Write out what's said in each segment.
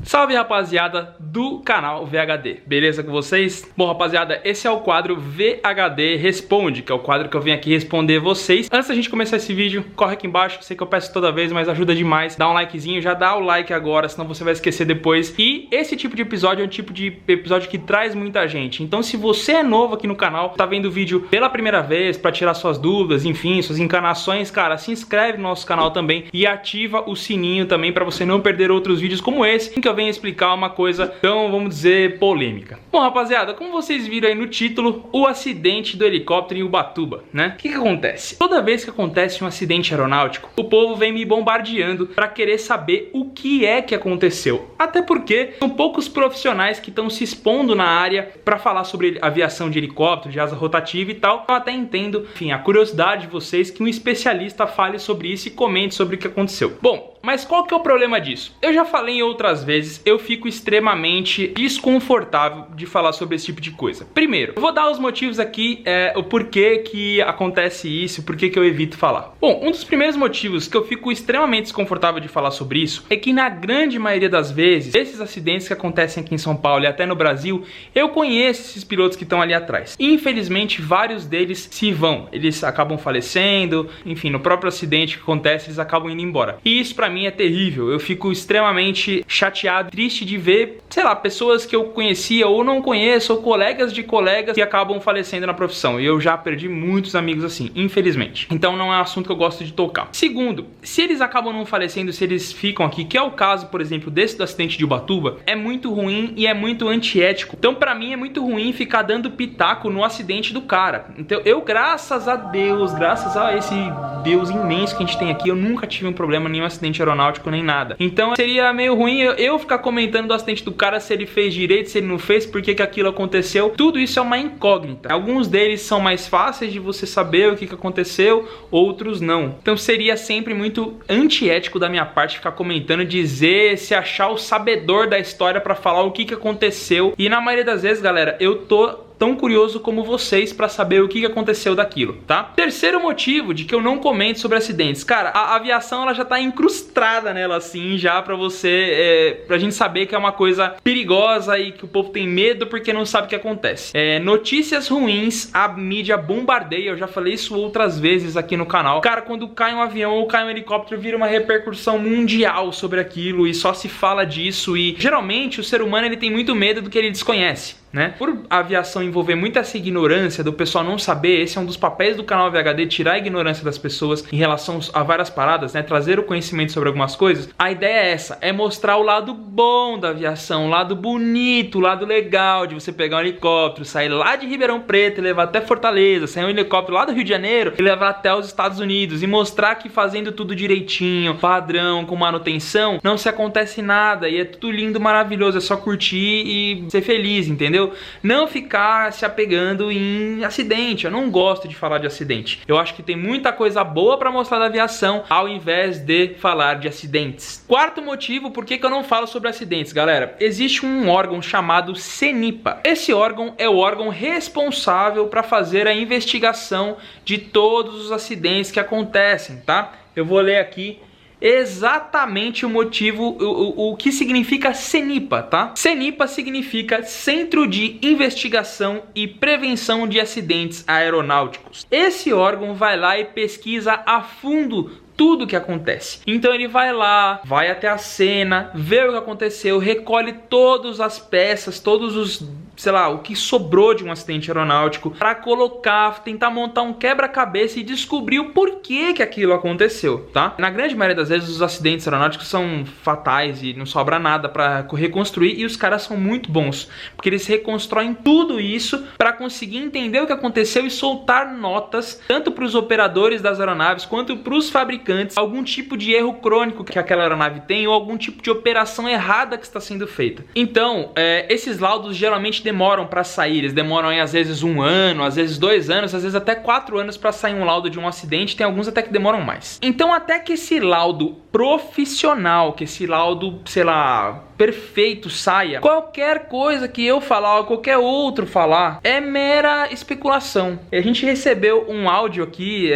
Salve, rapaziada do canal VHD, beleza com vocês? Bom, rapaziada, esse é o quadro VHD Responde, que é o quadro que eu venho aqui responder vocês. Antes da gente começar esse vídeo, corre aqui embaixo, sei que eu peço toda vez, mas ajuda demais. Dá um likezinho, já dá o like agora, senão você vai esquecer depois. E esse tipo de episódio é um tipo de episódio que traz muita gente. Então, se você é novo aqui no canal, tá vendo o vídeo pela primeira vez, pra tirar suas dúvidas, enfim, suas encanações, cara, se inscreve no nosso canal também e ativa o sininho também pra você não perder outros vídeos como esse, em que eu venho explicar uma coisa tão, vamos dizer, polêmica. Bom, rapaziada, como vocês viram aí no título, o acidente do helicóptero em Ubatuba, né? O que acontece? Toda vez que acontece um acidente aeronáutico, o povo vem me bombardeando pra querer saber o que é que aconteceu. Até porque são poucos profissionais que estão se expondo na área pra falar sobre aviação de helicóptero, de asa rotativa e tal. Eu até entendo, enfim, a curiosidade de vocês que um especialista fale sobre isso e comente sobre o que aconteceu. Bom, mas qual que é o problema disso? Eu já falei em outras vezes, eu fico extremamente desconfortável de falar sobre esse tipo de coisa. Primeiro, eu vou dar os motivos aqui, o porquê que acontece isso, porquê que eu evito falar. Bom, um dos primeiros motivos que eu fico extremamente desconfortável de falar sobre isso é que na grande maioria das vezes, esses acidentes que acontecem aqui em São Paulo e até no Brasil, eu conheço esses pilotos que estão ali atrás. Infelizmente, vários deles se vão, eles acabam falecendo, enfim, no próprio acidente que acontece, eles acabam indo embora. E isso pra mim é terrível, eu fico extremamente chateado, triste de ver, sei lá, pessoas que eu conhecia ou não conheço, ou colegas de colegas que acabam falecendo na profissão. E eu já perdi muitos amigos assim, infelizmente. Então não é um assunto que eu gosto de tocar. Segundo, se eles acabam não falecendo, se eles ficam aqui, que é o caso, por exemplo, desse do acidente de Ubatuba, é muito ruim e é muito antiético. Então pra mim é muito ruim ficar dando pitaco no acidente do cara. Então eu, graças a Deus, graças a esse Deus imenso que a gente tem aqui, eu nunca tive um problema, nenhum acidente aeronáutico, nem nada. Então seria meio ruim eu ficar comentando do acidente do cara, se ele fez direito, se ele não fez, por que que aquilo aconteceu. Tudo isso é uma incógnita. Alguns deles são mais fáceis de você saber o que que aconteceu, outros não. Então seria sempre muito antiético da minha parte ficar comentando, dizer, se achar o sabedor da história pra falar o que que aconteceu. E na maioria das vezes, galera, eu tô tão curioso como vocês pra saber o que aconteceu daquilo, tá? Terceiro motivo de que eu não comento sobre acidentes. Cara, a aviação ela já tá incrustada nela assim, já pra você, pra gente saber que é uma coisa perigosa e que o povo tem medo porque não sabe o que acontece. Notícias ruins, a mídia bombardeia, eu já falei isso outras vezes aqui no canal. Cara, quando cai um avião ou cai um helicóptero, vira uma repercussão mundial sobre aquilo e só se fala disso. E geralmente o ser humano ele tem muito medo do que ele desconhece, né? Por a aviação envolver muita essa ignorância do pessoal não saber, esse é um dos papéis do canal VHD, tirar a ignorância das pessoas em relação a várias paradas, né? Trazer o conhecimento sobre algumas coisas. A ideia é essa, é mostrar o lado bom da aviação, o lado bonito, o lado legal de você pegar um helicóptero, sair lá de Ribeirão Preto e levar até Fortaleza, sair um helicóptero lá do Rio de Janeiro e levar até os Estados Unidos e mostrar que fazendo tudo direitinho, padrão, com manutenção, não se acontece nada e é tudo lindo, maravilhoso, é só curtir e ser feliz, entendeu? Não ficar se apegando em acidente. Eu não gosto de falar de acidente. Eu acho que tem muita coisa boa pra mostrar da aviação ao invés de falar de acidentes. Quarto motivo por que eu não falo sobre acidentes, galera. Existe um órgão chamado CENIPA. Esse órgão é o órgão responsável para fazer a investigação de todos os acidentes que acontecem, tá? Eu vou ler aqui exatamente o motivo, o que significa CENIPA, tá? CENIPA significa Centro de Investigação e Prevenção de Acidentes Aeronáuticos. Esse órgão vai lá e pesquisa a fundo tudo que acontece. Então ele vai lá, vai até a cena, vê o que aconteceu, recolhe todas as peças, todos os, sei lá, o que sobrou de um acidente aeronáutico para colocar, tentar montar um quebra-cabeça e descobrir o porquê que aquilo aconteceu, tá? Na grande maioria das vezes os acidentes aeronáuticos são fatais e não sobra nada para reconstruir, e os caras são muito bons, porque eles reconstroem tudo isso para conseguir entender o que aconteceu e soltar notas tanto para os operadores das aeronaves quanto para os fabricantes, algum tipo de erro crônico que aquela aeronave tem ou algum tipo de operação errada que está sendo feita. Então, esses laudos geralmente demoram para sair, eles demoram aí, às vezes 1 ano, às vezes 2 anos, às vezes até 4 anos para sair um laudo de um acidente, tem alguns até que demoram mais. Então até que esse laudo profissional, que esse laudo, sei lá, perfeito saia, qualquer coisa que eu falar ou qualquer outro falar é mera especulação. E a gente recebeu um áudio aqui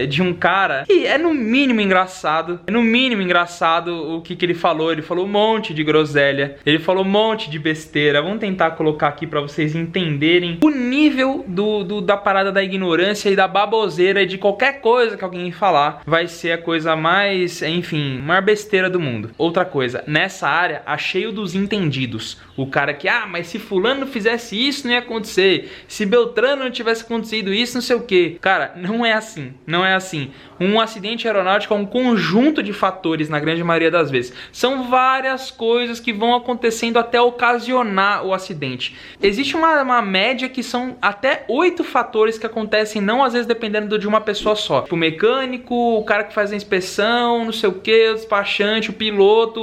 de um cara que é no mínimo engraçado. É no mínimo engraçado o que ele falou. Ele falou um monte de groselha, ele falou um monte de besteira. Vamos tentar colocar aqui pra vocês entenderem o nível da parada da ignorância e da baboseira e de qualquer coisa que alguém falar. Vai ser a coisa mais, enfim, maior besteira do mundo. Outra coisa, nessa área, achei o dos entendidos. O cara que, mas se fulano fizesse isso, não ia acontecer. Se Beltrano não tivesse acontecido isso, não sei o que. Cara, não é assim. Não é assim. Um acidente aeronáutico é um conjunto de fatores, na grande maioria das vezes. São várias coisas que vão acontecendo até ocasionar o acidente. Existe uma média que são até 8 fatores que acontecem, não às vezes dependendo de uma pessoa só. Tipo, o mecânico, o cara que faz a inspeção, não sei o que, o despachante, o piloto,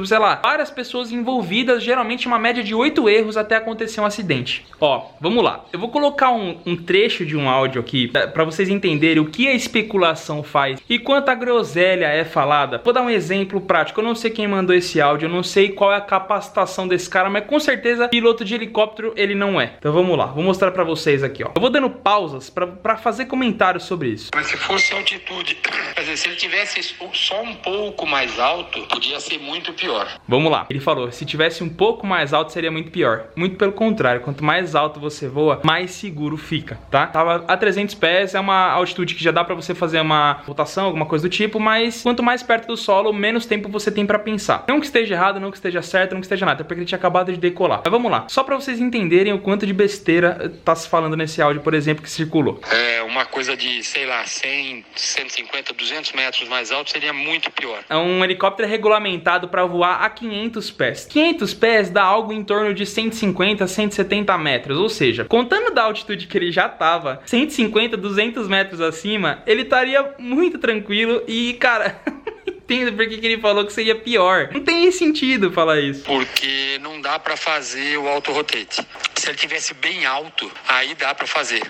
sei lá. Várias pessoas envolvidas, geralmente uma média de 8 erros até acontecer um acidente. Ó, vamos lá. Eu vou colocar um trecho de um áudio aqui pra vocês entenderem o que a especulação faz e quanta groselha é falada. Vou dar um exemplo prático. Eu não sei quem mandou esse áudio, eu não sei qual é a capacitação desse cara, mas com certeza piloto de helicóptero ele não é. Então vamos lá, vou mostrar pra vocês aqui, ó. Eu vou dando pausas pra fazer comentários sobre isso. Mas se fosse altitude, quer dizer, se ele tivesse só um pouco mais alto, podia ser muito pior. Vamos lá. Ele falou, se tivesse um pouco mais alto seria muito pior. Muito pelo contrário, quanto mais alto você voa, mais seguro fica, tá? Tava a 300 pés, é uma altitude que já dá pra você fazer uma rotação, alguma coisa do tipo, mas quanto mais perto do solo, menos tempo você tem pra pensar. Não que esteja errado, não que esteja certo, não que esteja nada, é porque ele tinha acabado de decolar. Mas vamos lá, só pra vocês entenderem o quanto de besteira tá se falando nesse áudio, por exemplo, que circulou. Uma coisa de, sei lá, 100, 150, 200 metros mais alto seria muito pior. É um helicóptero regulamentado pra voar a 500 pés. 500 pés dá algo em torno de 150, 170 metros, ou seja, contando da altitude que ele já tava, 150, 200 metros acima, ele estaria muito tranquilo e, cara... Entendo porque que ele falou que seria pior. Não tem sentido falar isso. Porque não dá pra fazer o auto-rotate. Se ele tivesse bem alto, aí dá pra fazer.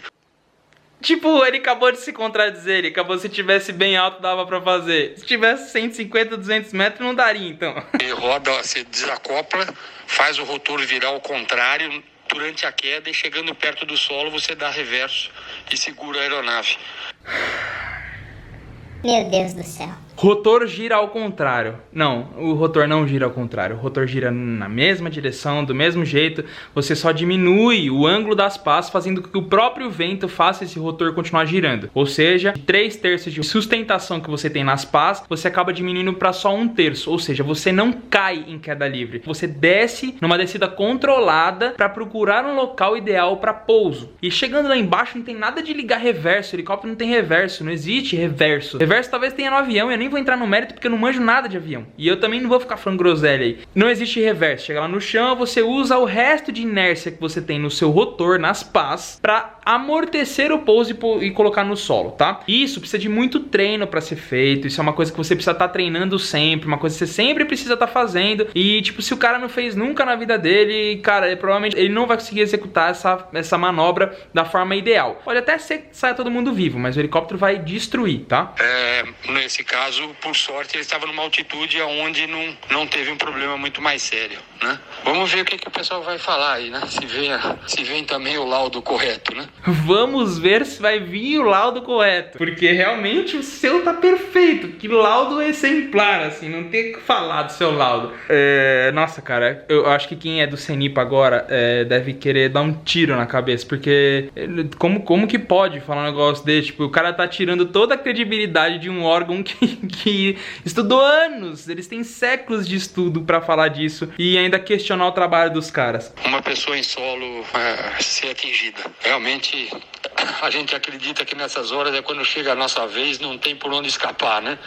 Tipo, ele acabou de se contradizer. Ele acabou, se tivesse bem alto, dava pra fazer. Se tivesse 150, 200 metros, não daria, então. Ele roda, você desacopla, faz o rotor virar ao contrário durante a queda e chegando perto do solo, você dá reverso e segura a aeronave. Meu Deus do céu. Rotor gira ao contrário. Não, o rotor não gira ao contrário. O rotor gira na mesma direção, do mesmo jeito. Você só diminui o ângulo das pás, fazendo com que o próprio vento faça esse rotor continuar girando. Ou seja, de 3/3 de sustentação que você tem nas pás, você acaba diminuindo para só 1/3. Ou seja, você não cai em queda livre. Você desce numa descida controlada para procurar um local ideal para pouso. E chegando lá embaixo não tem nada de ligar reverso. O helicóptero não tem reverso, não existe reverso. Reverso talvez tenha no avião, eu nem vou entrar no mérito porque eu não manjo nada de avião. E eu também não vou ficar falando groselha aí. Não existe reverso. Chega lá no chão, você usa o resto de inércia que você tem no seu rotor, nas pás, para amortecer o pouso e colocar no solo, tá? Isso precisa de muito treino para ser feito. Isso é uma coisa que você precisa estar treinando sempre, uma coisa que você sempre precisa estar fazendo. E tipo, se o cara não fez nunca na vida dele, cara, provavelmente ele não vai conseguir executar essa manobra da forma ideal. Pode até ser que saia todo mundo vivo, mas o helicóptero vai destruir, tá? Nesse caso, por sorte, ele estava numa altitude onde não teve um problema muito mais sério, né? Vamos ver o que o pessoal vai falar aí, né? Se vem também o laudo correto, né? Vamos ver se vai vir o laudo correto, porque realmente o seu tá perfeito. Que laudo exemplar, assim, não tem o que falar do seu laudo. Nossa, cara, eu acho que quem é do CENIPA agora deve querer dar um tiro na cabeça, porque como que pode falar um negócio desse? Tipo, o cara tá tirando toda a credibilidade de um órgão que estudou anos, eles têm séculos de estudo pra falar disso e ainda questionar o trabalho dos caras. Uma pessoa em solo ser atingida. Realmente, a gente acredita que nessas horas é quando chega a nossa vez, não tem por onde escapar, né?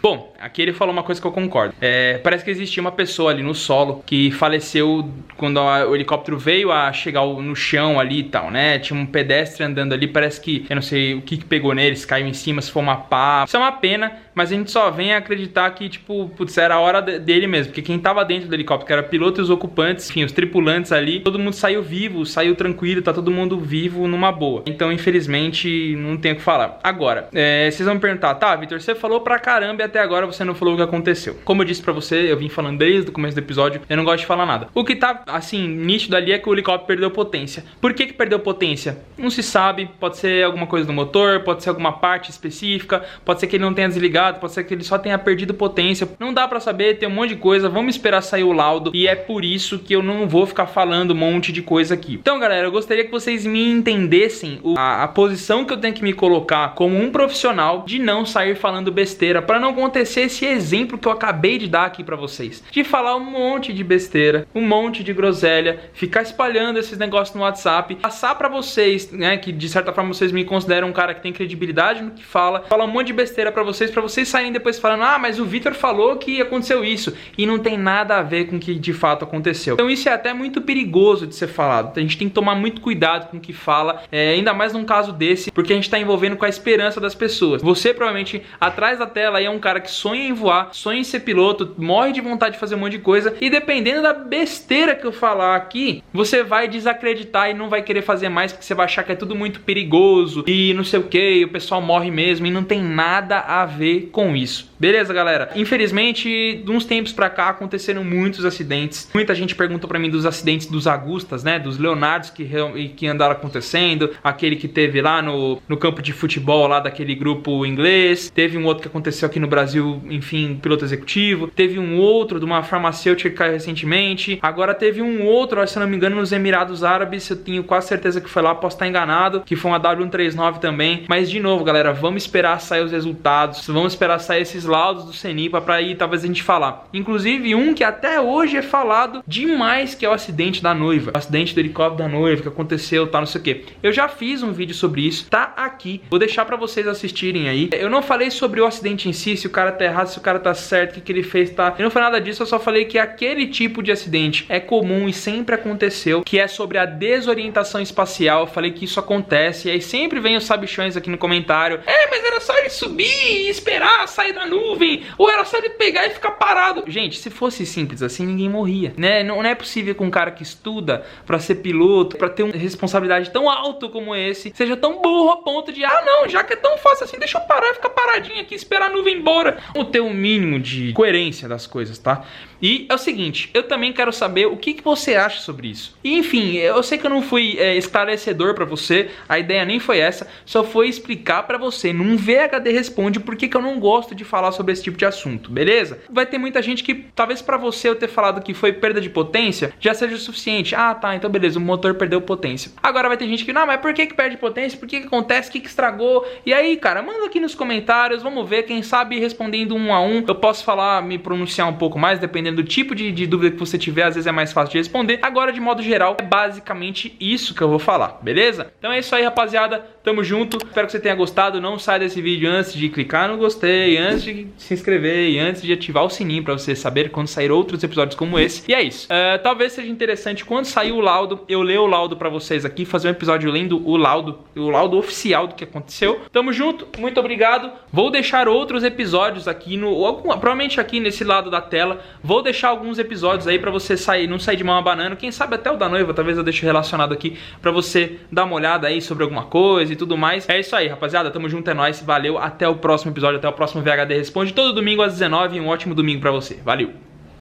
Bom, aqui ele falou uma coisa que eu concordo. Parece que existia uma pessoa ali no solo que faleceu quando o helicóptero veio a chegar no chão ali e tal, né? Tinha um pedestre andando ali, parece que, eu não sei o que pegou neles, caiu em cima, se foi uma pá. Isso é uma pena, mas a gente só vem a acreditar que, tipo, putz, era a hora dele mesmo, porque quem tava dentro do helicóptero, que era piloto e os ocupantes, enfim, os tripulantes ali, todo mundo saiu vivo, saiu tranquilo, tá todo mundo vivo numa boa. Então, infelizmente, não tem o que falar. Agora, vocês vão me perguntar, tá, Vitor, você falou pra caramba e até agora você não falou o que aconteceu. Como eu disse pra você, eu vim falando desde o começo do episódio, eu não gosto de falar nada. O que tá, assim, nítido ali é que o helicóptero perdeu potência. Por que perdeu potência? Não se sabe, pode ser alguma coisa no motor, pode ser alguma parte específica, pode ser que ele não tenha desligado, pode ser que ele só tenha perdido potência. Não dá pra saber, tem um monte de coisa, vamos esperar sair o laudo e é por isso que eu não vou ficar falando um monte de coisa aqui. Então, galera, eu gostaria que vocês me entendessem a posição que eu tenho que me colocar como um profissional de não sair falando besteira, para não acontecer esse exemplo que eu acabei de dar aqui pra vocês, de falar um monte de besteira, um monte de groselha, ficar espalhando esses negócios no WhatsApp, passar pra vocês, né, que de certa forma vocês me consideram um cara que tem credibilidade no que fala um monte de besteira pra vocês saírem depois falando, ah, mas o Vitor falou que aconteceu isso, e não tem nada a ver com o que de fato aconteceu. Então isso é até muito perigoso de ser falado, a gente tem que tomar muito cuidado com o que fala, ainda mais num caso desse, porque a gente tá envolvendo com a esperança das pessoas. Você provavelmente, atrás da tela aí, é um cara que sonha em voar, sonha em ser piloto, morre de vontade de fazer um monte de coisa, e dependendo da besteira que eu falar aqui, você vai desacreditar e não vai querer fazer mais, porque você vai achar que é tudo muito perigoso, e não sei o que, o pessoal morre mesmo, e não tem nada a ver com isso. Beleza, galera? Infelizmente, de uns tempos pra cá, aconteceram muitos acidentes. Muita gente perguntou pra mim dos acidentes dos Agustas, né? Dos Leonardos que andaram acontecendo. Aquele que teve lá no campo de futebol, lá daquele grupo inglês. Teve um outro que aconteceu aqui no Brasil, enfim, piloto executivo. Teve um outro de uma farmacêutica que caiu recentemente. Agora teve um outro, se não me engano, nos Emirados Árabes. Eu tenho quase certeza que foi lá, posso estar enganado. Que foi uma W139 também. Mas, de novo, galera, vamos esperar sair os resultados. Vamos esperar sair esses laudos do CENIPA pra aí talvez a gente falar. Inclusive um que até hoje é falado demais, que é o acidente da noiva, o acidente do helicóptero da noiva que aconteceu, tá, não sei o que. Eu já fiz um vídeo sobre isso, tá aqui, vou deixar pra vocês assistirem aí. Eu não falei sobre o acidente em si, se o cara tá errado, se o cara tá certo, o que ele fez, tá. Eu não falei nada disso, eu só falei que aquele tipo de acidente é comum e sempre aconteceu, que é sobre a desorientação espacial. Eu falei que isso acontece, e aí sempre vem os sabichões aqui no comentário, mas era só ele subir e esperar sair da nuvem, ou era só ele pegar e ficar parado. Gente, se fosse simples assim, ninguém morria, né? Não é possível que um cara que estuda pra ser piloto, pra ter uma responsabilidade tão alta como esse, seja tão burro a ponto de, ah não, já que é tão fácil assim, deixa eu parar e ficar paradinho aqui, esperar a nuvem embora. Vamos ter um mínimo de coerência das coisas, tá? E é o seguinte, eu também quero saber o que você acha sobre isso. E enfim, eu sei que eu não fui esclarecedor pra você, a ideia nem foi essa, só foi explicar pra você, num VHD Responde, por que eu não gosto de falar sobre esse tipo de assunto, beleza? Vai ter muita gente que, talvez pra você eu ter falado que foi perda de potência, já seja o suficiente. Ah, tá, então beleza, o motor perdeu potência. Agora vai ter gente que, não, mas por que perde potência? Por que acontece? O que estragou? E aí, cara, manda aqui nos comentários, vamos ver, quem sabe respondendo um a um, eu posso falar, me pronunciar um pouco mais, dependendo do tipo de dúvida que você tiver, às vezes é mais fácil de responder. Agora, de modo geral, é basicamente isso que eu vou falar, beleza? Então é isso aí, rapaziada, tamo junto, espero que você tenha gostado, não sai desse vídeo antes de clicar no gostei, antes de se inscrever e antes de ativar o sininho pra você saber quando sair outros episódios como esse. E é isso, talvez seja interessante quando sair o laudo, eu ler o laudo pra vocês aqui, fazer um episódio lendo o laudo oficial do que aconteceu. Tamo junto, muito obrigado, vou deixar outros episódios aqui, provavelmente aqui nesse lado da tela, vou deixar alguns episódios aí pra você não sair de mão a banana, quem sabe até o da noiva, talvez eu deixe relacionado aqui pra você dar uma olhada aí sobre alguma coisa e tudo mais. É isso aí, rapaziada, tamo junto, é nóis, valeu, até o próximo episódio, até o próximo VHD Responde, todo domingo às 19h, um ótimo domingo pra você, valeu!